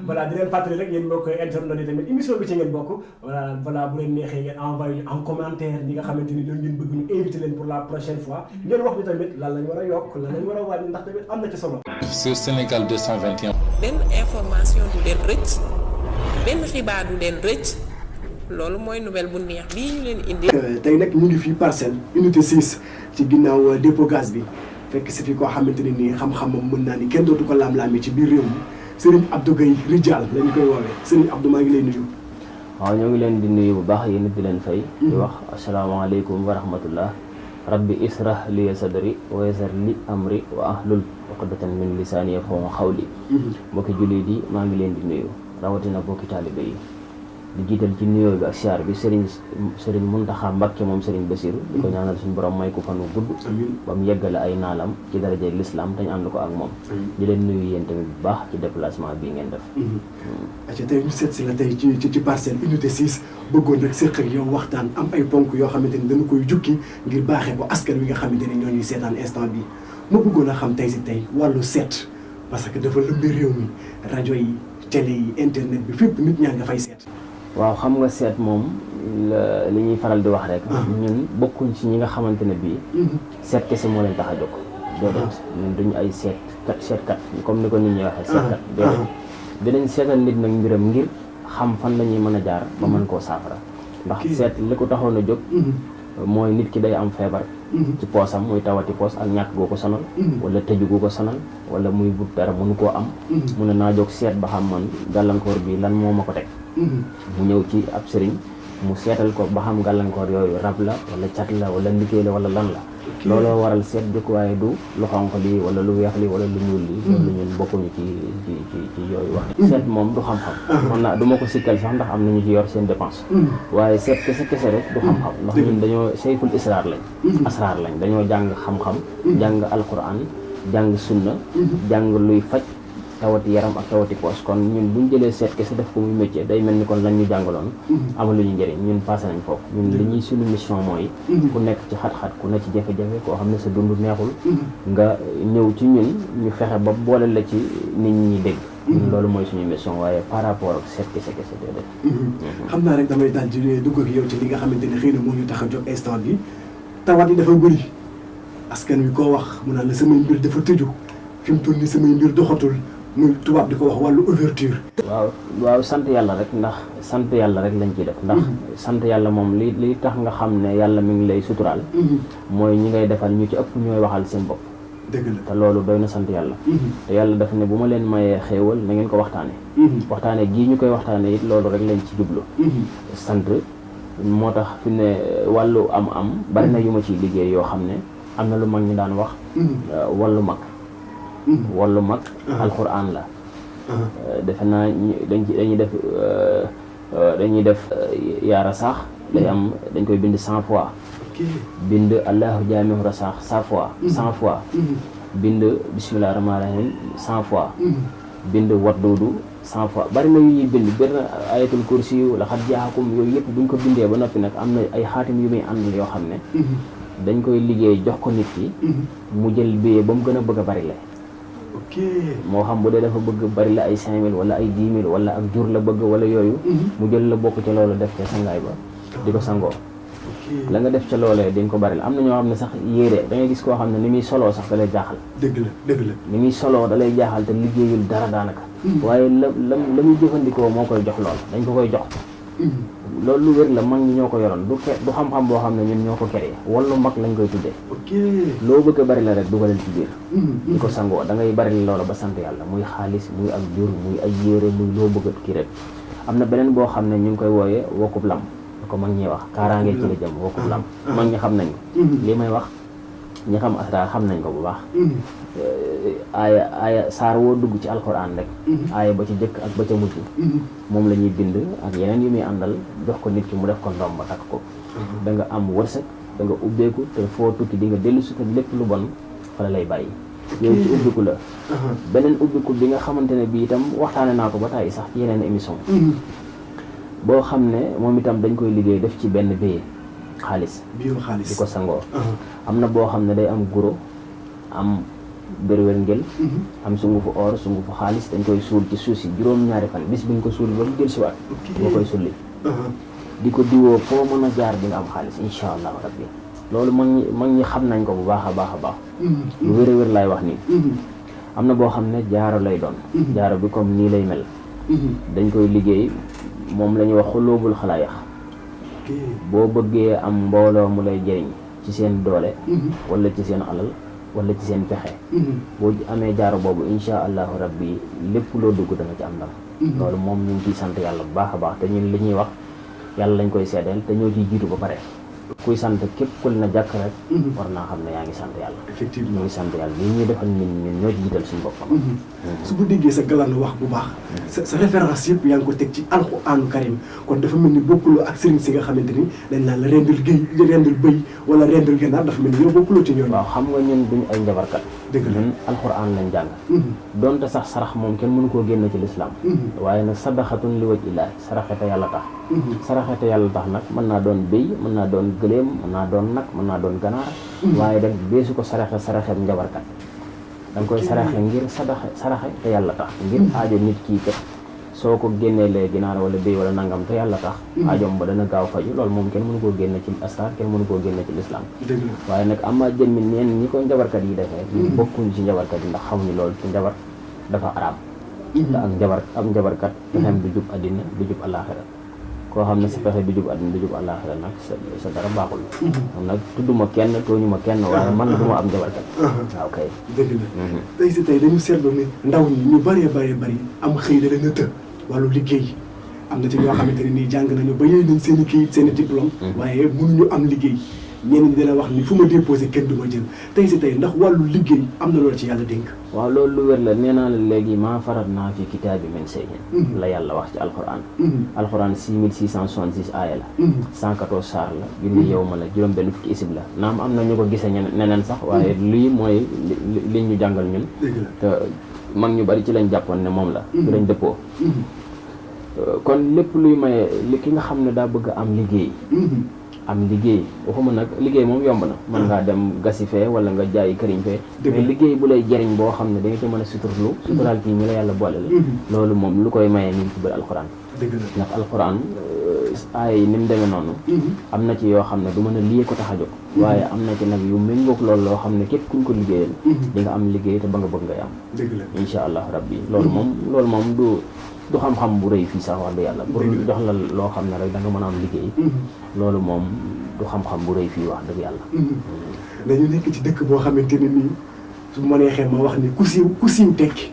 voilà di leen fàttali rek yéen mbokk internet yi tamit émission bi ci ngeen bokk voilà bu leen neexee ngeen envoyé ñu en commentaire ñi nga xamante ni loolu ngeen bëgg ñu invité leen pour la prochaine fois ngeen wax ñu tamit lan lañ war a yokk lan lañ war a wàññi ndax tamit am na ci solo. sur Sénégal 221. benn information du leen rëcc benn xibaar du leen rëcc loolu mooy nouvelle bu neex bii ñu leen indi. tey nag ñu ngi fii Parcelles unité 6 ci ginnaaw dépôt gaz bi fekk si fi koo xamante ne nii xam-xamam mën naa ni kenn dootu ko laam-laamee ci biir réew mi Serigne Abdou Gueye Rijal la ñu koy woowee Serigne Abdou maa ngi lay nuyu. waaw ñoo ngi leen di nuyu bu baax yéen it di leen fay. di wax asalaamaaleykum wa rahmatullah. rabbi israh li sadri wa yassir li amri wa ahlul uqdatan min lisaani yafqahu qawli. mbokki jullit yi maa ngi leen di nuyu rawatina bokki taalibe yi. di jiital ci nuyoo bi ak siyaar bi Serigne Mountakha Mbacké moom Serigne Bassirou di ko ñaanal suñu borom may ko fan wu gudd ba mu yeggale ay naalam ci darajeeg l'islam te ñu ànd ko ak moom di leen nuyu yéen tamit bu baax ci déplacement bii ngeen def aca tey ñu seet si la tey ci Parcelles unité 6 bëggoon rek séq ak yow waxtaan am ay ponk yoo xamante ni dañu koy jukki ngir baaxee ko askan wi nga xamante ni ñoo ñuy seetaan instant bi ma bëggoon a xam tey si tey wàllu seet parce que dafa lëmbi réew mi rajo yi télé yi internet bi fépp nit ñaa nga fay seet. waaw xam nga seet moom li ñuy faral di wax rek ñun bokkuñ ci ñi nga xamante ne bii seet kese moo leen tax a jóg déedéet ñun duñu ay seetkat comme ni ko nit ñi waxee seetkat déedéet dinañ seetal nit nag mbiram ngir xam fan la ñuy mën a jaar ba mën koo saafara ndax seet li ko taxoon a jóg mooy nit ki day am feebar ci poosam muy tawati poos ak ñàkk goo ko sonal wala tëju goo ko sonal wala muy but dara mënu koo am mu ne naa jóg seet ba xam man gàllankoor bi lan moo ma ko teg mu ñëw ci ab sëriñ mu seetal ko ba xam gàllankoor yooyu rab la wala cat la wala liggéey la wala lan la looloo waral seet jóg waaye du lu xonq li wala lu weex li wala lu ñuul li loolu ñun bokkuñu ci yooyu wax seet moom du xam-xam man naa du ma ko sikkal sax ndax am nañu ci yor seen dépense waaye seet kese rek du xam-xam ndax ñun dañoo sayful israar lañ asraar lañ dañoo jàng xam-xam jàng alquran jàng sunna jàng luy faj tawati yaram ak tawati poos kon ñun buñ jëlee seet kese def ko muy métier day mel ni kon lañ ñu jàngaloon amaluñu njëriñ ñun passé nañ foofu ñun li ñuy suñu mission mooy ku nekk ci xat-xat ku nekk ci jafe-jafe koo xam ne sa dund neexul nga ñëw ci ñun ñu fexe ba boole la ci nit ñi dégg loolu mooy suñu mission waaye par rapport ak seet kese déedéet xam naa rek damay daal di dugg ak yow ci li nga xamante ne xëy na moo ñu tax a jóg instant bi tawat yi dafa bëri askan wi koo wax mu naan la samay mbir dafa tëju fi mu toll nii samay mbir doxatul muy tubaab di ko wax wàllu ouverture waaw sant yàlla rek ndax sant yàlla rek lañ ciy def ndax sant yàlla moom li tax nga xam ne yàlla mi ngi lay suturaal mooy ñi ngay defal ñu ci ëpp ñooy waxal seen bopp dëgg la te loolu doy na sant yàlla te yàlla daf ne bu ma leen mayee xéewal na ngeen ko waxtaane gii ñu koy waxtaane it loolu rek lañ ci jublu sant moo tax fi ne wàllu am bari na yu ma ciy liggéey yoo xam ne am na lu mag ñi daan wax wàllu mag alxuraan la defe naa dañuy def yaara saax dañ koy bind 100 fois bind allahu jaamihu rasaax 100 fois bind bismillahi rahmaani rahim 100 fois bind wadduudu 100 fois bari na yu ñuy bind bari na ayatul kursi yu la xat jaaxakum yooyu yëpp buñ ko bindee ba noppi nag am na ay xaatim yu muy àndal yoo xam ne dañ koy liggéey jox ko nit ki mu jël billet ba mu gën a bëgg a bari la moo xam bu dee dafa bëgg bari la ay 5000 wala ay 10 000 wala ak jur la bëgg wala yooyu mu jël la bokk ca loolu def ca sangaay ba di ko sangoo la nga def ca loolee di nga ko bari la am na ñoo xam ne sax yére da ngay gis koo xam ne ni muy soloo sax da lay jaaxal dëgg la ni muy soloo da lay jaaxal te liggéeyul dara daanaka waaye la muy jëfandikoo moo koy jox lool dañ ko koy jox loolu lu wér la mag ñi ñoo ko yoroon du xam-xam boo xam ne ñun ñoo ko créé wallu mag lañ koy tuddee loo bëgg a bari la rek dugalal ci biir di ko sangoo da ngay bari la loola ba sant yàlla muy xaalis muy ak jur muy ay yére muy loo bëgg kii rek am na beneen boo xam ne ñu ngi koy wooyee wokkub lam ko mag ñi wax kaaraange ci la jëm wokkub lam mag ñi xam nañ ko li may wax ñi xam asraar xam nañ ko bu baax aaya saar woo dugg ci alxuraan rek aaya ba ci jëkk ak ba ca mujj moom la ñuy bind ak yeneen yu muy àndal jox ko nit ki mu def ko ndomb ba takk ko da nga am wërsëg da nga ubbeeku te foo tukki di nga dellu si te lépp lu bon fa la lay bàyyi yooyu ci ubbiku la beneen ubbiku bi nga xamante ne bi itam waxtaane naa ko ba tàyyi sax ci yeneen émission boo xam ne moom itam dañ koy liggéey def ci benn béyee xaalis di ko sangoo am na boo xam ne day am guro am bërwér ngel am sungufu or sungufu xaalis dañ koy suul ci suuf si juróom-ñaari fan bis bi ñu ko suul ba mu jël si waat nga koy sulli di ko diwoo foo mën a jaar di nga am xaalis insha allahu rabbi loolu mag ñi xam nañ ko bu baax a baax a baax lu wér a wér laay wax nii am na boo xam ne jaaro lay doon jaaro bi comme nii lay mel dañ koy liggéey moom la ñuy wax xulóobul xalaayax boo bëggee am mbooloo mu lay jëriñ ci seen doole wala ci seen alal wala ci seen pexe boo amee jaaro boobu insha allahu rabbi lépp loo dugg da nga ci am ndam loolu moom ñu ngi ciy sant yàlla bu baax a baax te ñun li ñuy wax yàlla lañ koy seedeel te ñoo ciy jiitu ba pare kuy sant képp ku na jàkk rek war naa xam ne yaa ngi sant yàlla effectivement ñu ngi sant yàlla li ñuy defal ñun ñoo ci jiital suñu boppam su bu déggee sa galan wax bu baax sa référence yëpp yaa ngi ko teg ci alxuraanu karim kon dafa mel ni bokkuloo ak sëriñ si nga xamante ni dañ naan la rendil bëy wala rendil gànnaar dafa mel ni yow bokkuloo ci ñooñu waaw xam nga ñun duñu ay njabarkat dëgg la ñun alxuraan lañ jàng donte sax sarax moom kenn mënu koo génn ci lislaam waaye nag sadaxatun li waj illaahi saraxete yàlla tax saraxete yàlla tax nag mën naa doon béy mën naa doon gëléem mën naa doon nag mën naa doon ganaar waaye rek beesu ko saraxeeb njabarkat da nga koy saraxe ngir saraxe te yàlla tax ngir aajo nit kii kat soo ko génneelee ginaar wala béy wala nangam te yàlla tax aajoom ba dana gaaw faju loolu moom kenn mënu koo génne ci astar kenn mënu koo génne ci lislaam waaye nag ama jëmmi neen ñi ko njabarkat yi defee ñu bokkuñ ci njabarkat yi ndax xamuñu loolu ci njabar dafa araam te ak njabarkat pexem du jub àddina du jub àllaaxira koo xam ne sa pexe du jub àddina du jub àllaaxira nag sa dara baaxul am nag tudduma kenn tooñuma kenn waaye man du ma am njabarkat waaw kay dëgg la tey si tey dañu seetlu ne ndaw ñi ñu bëree bëri am xëy da leen a të wàllu liggéey am na ci ñoo xamante ne nii jàng nañu ba yéey nañ seen i kayit seen i diplôme waaye mënuñu am liggéey ñenn ñi dina wax ni fu ma déposé kenn du ma jël tey si tey ndax wàllu liggéey am na loolu ci yàlla dénk waaw loolu lu wér la nee naa la léegi maa farat naa fi kitaabi min shay'in la yàlla wax ci alquran alquran 6666 aaya la 114 saar la junni yow ma la juróom benn fukki isib la naam am na ñu ko gisee neneen sax waaye lii mooy li ñu jàngal ñun te mag ñu bari ci lañ jàppoon ne moom la ci lañ dëppoo kon lépp luy maye li ki nga xam ne daa bëgg am liggéey waxuma nag liggéey moom yomb na mën ngaa dem gasi fee wala nga jaayi këriñ fee mais liggéey bu lay jëriñ boo xam ne da nga ci mën a suturaal kii ñi la yàlla boole la loolu moom lu koy maye mi ngi ci biir alxuraan ndax alxuraan aaya yi ni mu demee noonu am na ci yoo xam ne du mën a lii ko tax a jóg waaye am na ci nag yu méngoog loolu loo xam ne képp kuñ ko liggéeyal di nga am liggéey te ba nga bëgg ngay am insha allah rabbi loolu moom du xam-xam bu rëy fii sax wax dëgg yàlla pour jox la loo xam ne rek da nga mën a am liggéey loolu moom du xam-xam bu rëy fii wax dëgg yàlla dañu nekk ci dëkk boo xamante ne nii su ma neexee ma wax ni ku siiw tekki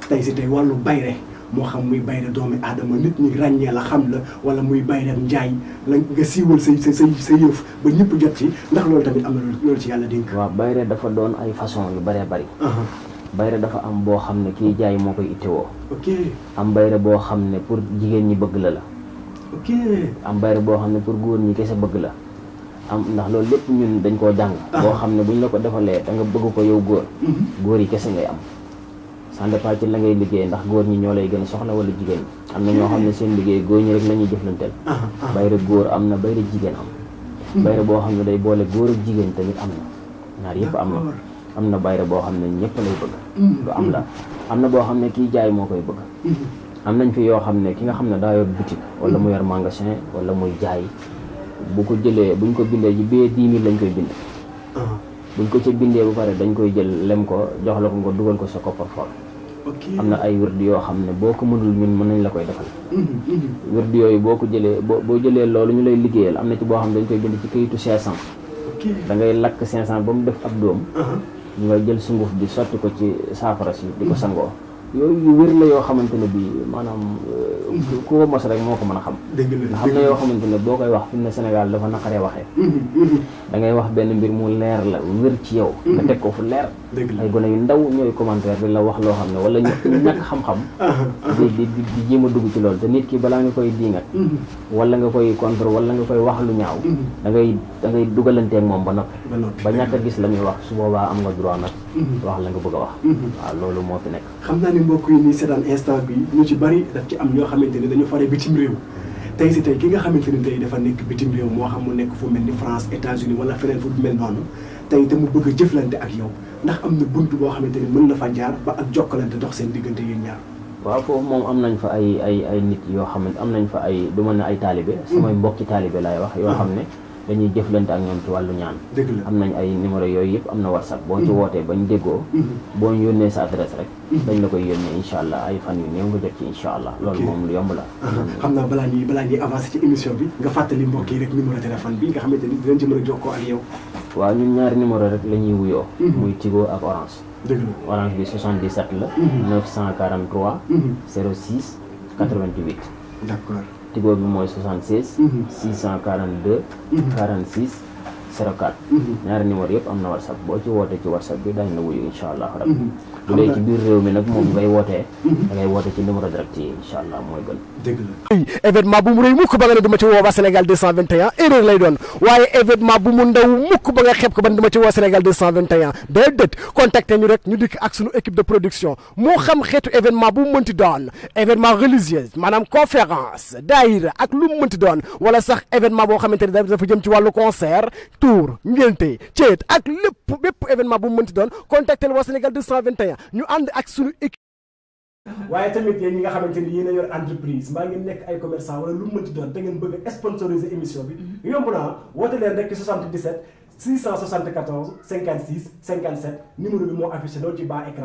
tey si tey wàllu bayre moo xam muy bayre doomi aadama nit ñi ràññee la xam la wala muy bayre njaay la nga siiwal sa yëf ba ñëpp jot ci ndax loolu tamit am na loolu ci yàlla dénk waaw bayre dafa doon ay façon yu bëree bëri bayre dafa am boo xam ne kii jaay moo koy ittewoo am bayre boo xam ne pour jigéen ñi bëgg la am bayre boo xam ne pour góor ñi kese bëgg la am ndax loolu lépp ñun dañ koo jàng boo xam ne buñ la ko defalee da nga bëgg ko yow góor yi kese ngay am ça dépend ci la ngay liggéey ndax góor ñi ñoo lay gën a soxla wala jigéen ñi am na ñoo xam ne seen liggéey góor ñi rek la ñuy jëflanteel bayre góor am na bayre jigéen am bayre boo xam ne day boole góor ak jigéen tamit am na ñaar yëpp am na bayre boo xam ne ñëpp lay bëgg lu am la am na boo xam ne kii jaay moo koy bëgg am nañ fi yoo xam ne ki nga xam ne daa yor boutique wala mu yor magasin wala muy jaay bu ko jëlee buñ ko bindee ci bee 10 000 lañ koy bind buñ ko ca bindee ba pare dañ koy jël lem ko jox la ko nga dugal ko sa coffre-fort am na ay wird yoo xam ne boo ko mënul ñun mën nañ la koy defal wird yooyu boo ko jëlee boo jëlee loolu ñu lay liggéeyal am na ci boo xam ne dañ koy bind ci kayitu 500 da ngay lakk 500 ba mu def ab doom nga jël sunguf bi sotti ko ci saafara si di ko sangoo yooyu yu wér la yoo xamante ne bii maanaam ku ko mos rek moo ko mën a xam nga xam na yoo xamante ne boo koy wax fi mu ne Sénégal dafa naqaree waxee da ngay wax benn mbir mu leer la wér ci yow nga teg ko fu leer ay gone yu ndaw ñooy commentaire di la wax loo xam ne wala ñu ñàkk xam-xam di jéem a dugg ci loolu te nit ki balaa nga koy diingat wala nga koy contre wala nga koy wax lu ñaaw da ngay dugalanteeg moom ba noppi ba ñàkk a gis la muy wax su boobaa am nga droit nag wax la nga bëgg a wax waaw loolu moo fi nekk xam naa ni mbokk yi nii seetaan instant bi ñu ci bari daf ci am ñoo xamante ne dañu fare bitim réew tey si tey ki nga xamante ne tey dafa nekk bitim réew moo xam mu nekk fu mel ni France États-Unis wala feneen fu mel noonu tey te mu bëgg a jëflante ak yow ndax am na bunt boo xamante ni mën na fa jaar ba ak jokkalante dox seen diggante yéen ñaar. waaw foofu moom am nañ fa ay nit yoo xam ne am nañ fa ay du mën ne ay taalibe samay mbokki taalibe laay wax yoo xam ne dañuy jëflante ak ñoom ci wàllu ñaan. dëgg la am nañ ay numéro yooyu yëpp am na WhatsApp boo ci wootee bañ déggoo boo ñu yónnee sa adresse rek dañ la koy yónnee incha allah ay fan yu néew nga jot ci incha allah loolu moom lu yomb la. xam naa balaa ñuy avancé ci émission bi nga fàttali mbokk yi rek numéro téléphone bi nga xamante ni dinañ ci mën a jokkoo ak yow. waaw ñun ñaari numéro rek la ñuy wuyoo muy Tigo ak Orange. dëgg la Orange bi 77 la 943 06 88 d'accord. Tigo bi mooy 76 642 46 04 ñaari numéro yëpp am na WhatsApp boo ci wootee ci WhatsApp bi dañ la wuyu incha allah rabbi bu dee ci biir réew mi nag moom ngay wootee da ngay woote ci numéro direct yi incha allah mooy gën. dëgg la. événement bu mu rëy mukk ba nga ne duma ci woo waa Sénégal 221 erreur lay doon waaye événement bu mu ndaw mukk ba nga xeeb ko ban duma ci woo Sénégal 221 déedéet contacté ñu rek ñu dikk ak suñu équipe de production moo xam xeetu événement bu mu mënti doon événement religieux maanaam conférence daayira ak lu mu mënti doon wala sax événement boo xamante ne dafa jëm ci wàllu concert tour ngénte ceet ak lépp bépp événement bu mu mënti doon contacté waa Sénégal 221 ñu ànd ak suñu équipe. waaye tamit yéen ñi nga xamante ni yéen a yor entreprise mbaa ngeen nekk ay commerçant wala lu mu mënti doon da ngeen bëgg a sponsoriser émission bi yomb naa woote leen rek 77 674 56 57 numéro bi moo affiché noonu ci bas écran